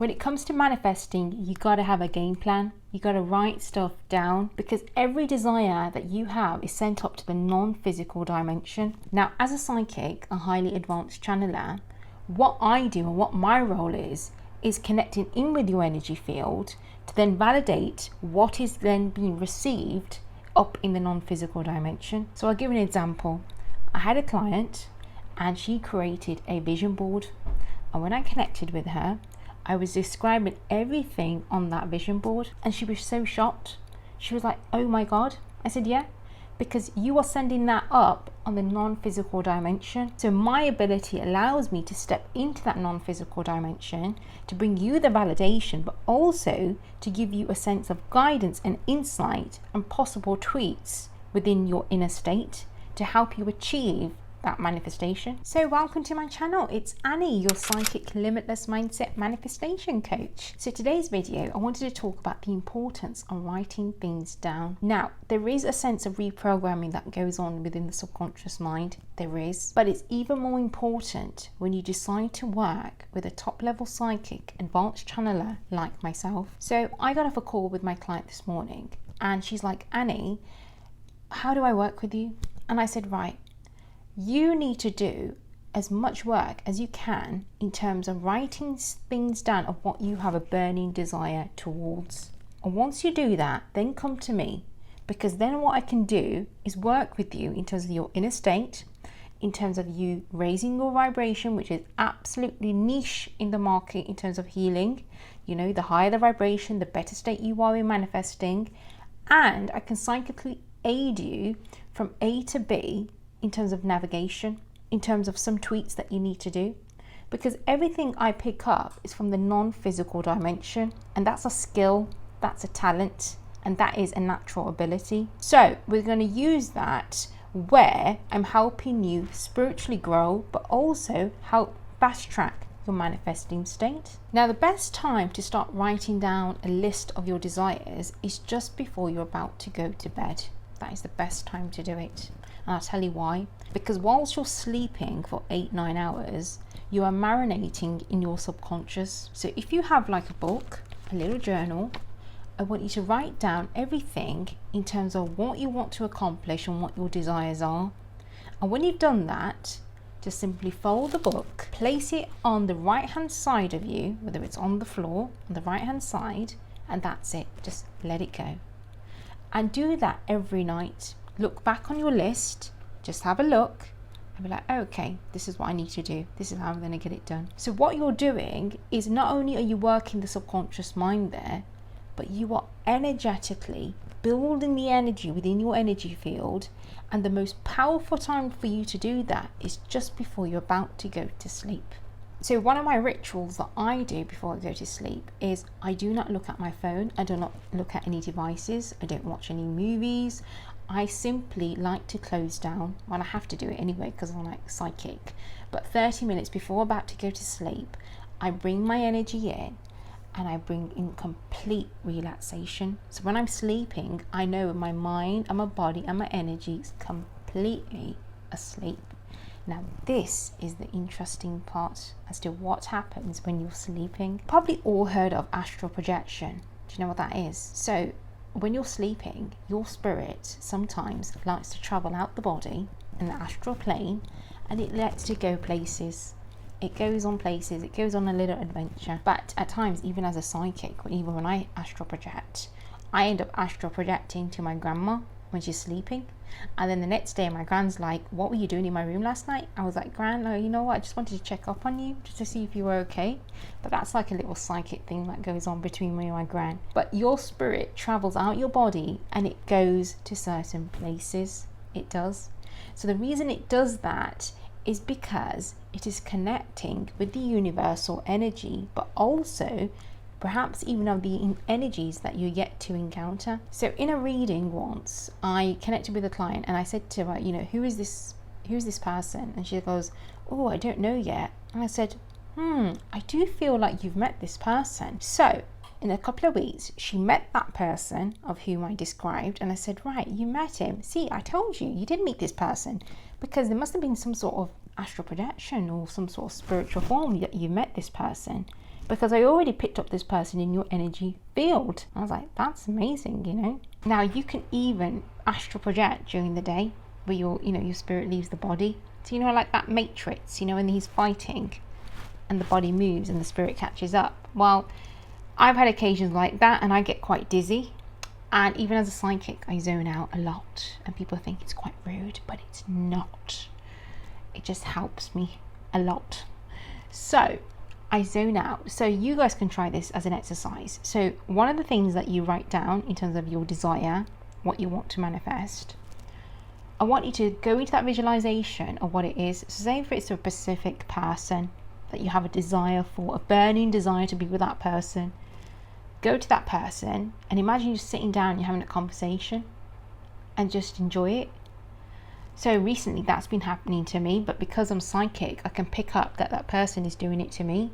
When it comes to manifesting, you got to have a game plan. You got to write stuff down, because every desire that you have is sent up to the non-physical dimension. Now, as a psychic, a highly advanced channeler, what I do and what my role is connecting in with your energy field to then validate what is then being received up in the non-physical dimension. So I'll give an example. I had a client and she created a vision board, and when I connected with her, I was describing everything on that vision board, and she was so shocked. She was like, oh my God. I said, yeah, because you are sending that up on the non-physical dimension. So my ability allows me to step into that non-physical dimension to bring you the validation, but also to give you a sense of guidance and insight and possible tweaks within your inner state to help you achieve that manifestation. So welcome to my channel. It's Annie, your psychic limitless mindset manifestation coach. So today's video, I wanted to talk about the importance of writing things down. Now, there is a sense of reprogramming that goes on within the subconscious mind. There is, but it's even more important when you decide to work with a top level psychic, advanced channeler like myself. So I got off a call with my client this morning and she's like, Annie, how do I work with you? And I said, right, you need to do as much work as you can in terms of writing things down of what you have a burning desire towards. And once you do that, then come to me, because then what I can do is work with you in terms of your inner state, in terms of you raising your vibration, which is absolutely niche in the market in terms of healing. You know, the higher the vibration, the better state you are in manifesting. And I can psychically aid you from A to B in terms of navigation, in terms of some tweaks that you need to do, because everything I pick up is from the non-physical dimension, and that's a skill, that's a talent, and that is a natural ability. So we're going to use that where I'm helping you spiritually grow, but also help fast track your manifesting state. Now, the best time to start writing down a list of your desires is just before you're about to go to bed. That is the best time to do it. And I'll tell you why. Because whilst you're sleeping for 8-9 hours, you are marinating in your subconscious. So if you have like a book, a little journal, I want you to write down everything in terms of what you want to accomplish and what your desires are. And when you've done that, just simply fold the book, place it on the right hand side of you, whether it's on the floor, on the right hand side, and that's it. Just let it go. And do that every night. Look back on your list, just have a look and be like, oh, okay, this is what I need to do. This is how I'm going to get it done. So what you're doing is not only are you working the subconscious mind there, but you are energetically building the energy within your energy field. And the most powerful time for you to do that is just before you're about to go to sleep. So one of my rituals that I do before I go to sleep is I do not look at my phone. I do not look at any devices. I don't watch any movies. I simply like to close down. Well, I have to do it anyway because I'm like psychic. But 30 minutes before I'm about to go to sleep, I bring my energy in and I bring in complete relaxation. So when I'm sleeping, I know my mind and my body and my energy is completely asleep. Now, this is the interesting part as to what happens when you're sleeping. Probably all heard of astral projection. Do you know what that is? So when you're sleeping, your spirit sometimes likes to travel out the body in the astral plane, and it lets it go places. It goes on places, it goes on a little adventure. But at times, even as a psychic, even when I astral project, I end up astral projecting to my grandma when she's sleeping. And then the next day my grand's like, what were you doing in my room last night? I was like, Gran, you know what, I just wanted to check up on you just to see if you were okay. But that's like a little psychic thing that goes on between me and my gran. But your spirit travels out your body and it goes to certain places. It does. So the reason it does that is because it is connecting with the universal energy, but also perhaps even of the energies that you're yet to encounter. So in a reading once, I connected with a client and I said to her, you know, who's this person? And she goes, oh, I don't know yet. And I said, I do feel like you've met this person. So in a couple of weeks, she met that person of whom I described. And I said, right, you met him. See, I told you did meet this person, because there must have been some sort of astral projection or some sort of spiritual form that you met this person. because I already picked up this person in your energy field. I was like, that's amazing, you know. Now you can even astral project during the day where your spirit leaves the body. So like that Matrix, when he's fighting and the body moves and the spirit catches up. Well, I've had occasions like that and I get quite dizzy. And even as a psychic, I zone out a lot. And people think it's quite rude, but it's not. It just helps me a lot. So I zone out. So you guys can try this as an exercise. So one of the things that you write down in terms of your desire, what you want to manifest, I want you to go into that visualization of what it is. So say if it's a specific person that you have a desire for, a burning desire to be with that person, go to that person and imagine you sitting down, you're having a conversation and just enjoy it. So recently that's been happening to me, but because I'm psychic, I can pick up that that person is doing it to me.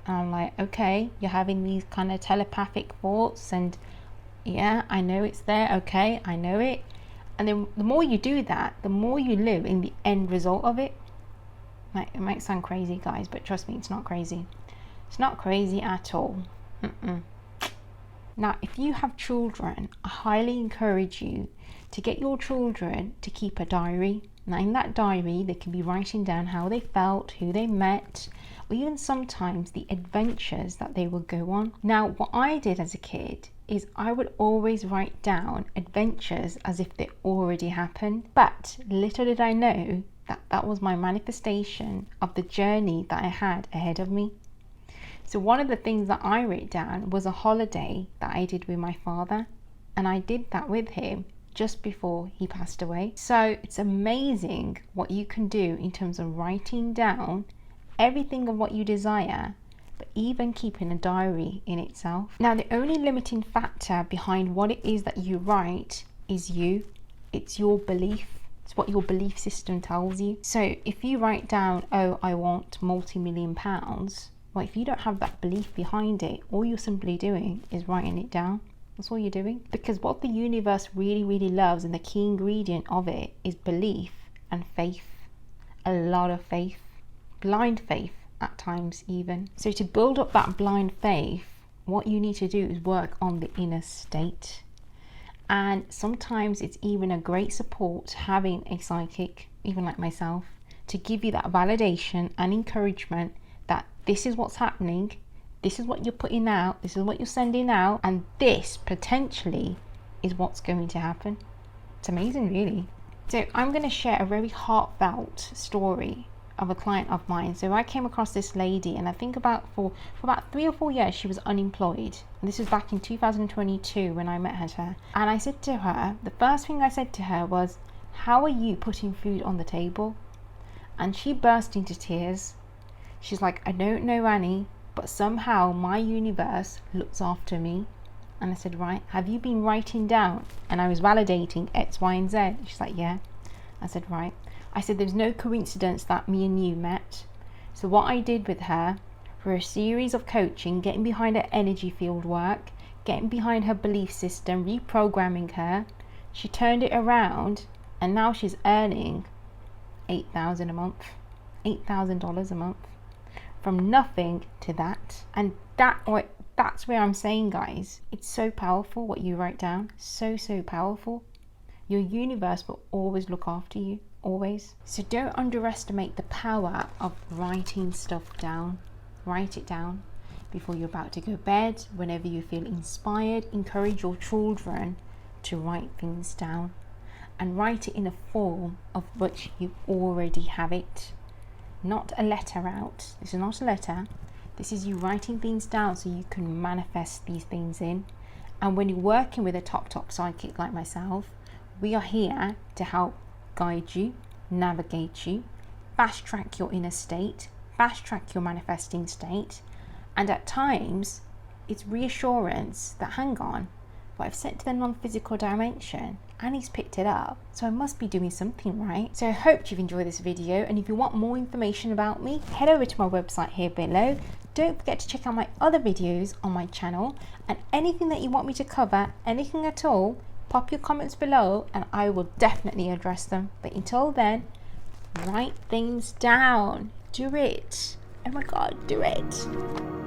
And I'm like, okay, you're having these kind of telepathic thoughts and yeah, I know it's there. Okay, I know it. And then the more you do that, the more you live in the end result of it. Like, it might sound crazy, guys, but trust me, it's not crazy. It's not crazy at all. Now, if you have children, I highly encourage you to get your children to keep a diary. Now, in that diary, they can be writing down how they felt, who they met, or even sometimes the adventures that they will go on. Now, what I did as a kid is I would always write down adventures as if they already happened. But little did I know that that was my manifestation of the journey that I had ahead of me. So one of the things that I wrote down was a holiday that I did with my father. And I did that with him just before he passed away. So it's amazing what you can do in terms of writing down everything of what you desire, but even keeping a diary in itself. Now, the only limiting factor behind what it is that you write is you. It's your belief. It's what your belief system tells you. So if you write down, oh, I want multi-million pounds, well, if you don't have that belief behind it, all you're simply doing is writing it down. That's all you're doing. Because what the universe really, really loves, and the key ingredient of it, is belief and faith. A lot of faith. Blind faith at times even. So to build up that blind faith, what you need to do is work on the inner state. And sometimes it's even a great support having a psychic, even like myself, to give you that validation and encouragement that this is what's happening, this is what you're putting out, this is what you're sending out, and this potentially is what's going to happen. It's amazing, really. So I'm going to share a very heartfelt story of a client of mine. So I came across this lady, and I think for about 3 or 4 years she was unemployed. And this was back in 2022 when I met her. And I said to her, the first thing I said to her was, how are you putting food on the table? And she burst into tears. She's like, I don't know, Annie, but somehow my universe looks after me. And I said, right, have you been writing down? And I was validating X, Y, and Z. She's like, yeah. I said, right. I said, there's no coincidence that me and you met. So what I did with her, for a series of coaching, getting behind her energy field work, getting behind her belief system, reprogramming her, she turned it around, and now she's earning $8,000 a month, $8,000 a month, from nothing to that. And that's where I'm saying, guys, it's so powerful what you write down. So powerful. Your universe will always look after you. Always. So don't underestimate the power of writing stuff down. Write it down before you're about to go to bed, whenever you feel inspired. Encourage your children to write things down, and write it in a form of which you already have it. Not a letter out. This is not a letter. This is you writing things down so you can manifest these things in. And when you're working with a top psychic like myself, we are here to help guide you, navigate you, fast track your inner state, fast track your manifesting state. And at times it's reassurance that, hang on, what I've sent to the non-physical dimension, Annie's picked it up, so I must be doing something right. So I hope you've enjoyed this video, and if you want more information about me, head over to my website here below. Don't forget to check out my other videos on my channel, and anything that you want me to cover, anything at all, pop your comments below and I will definitely address them. But until then, write things down. Do it. Oh my God, do it.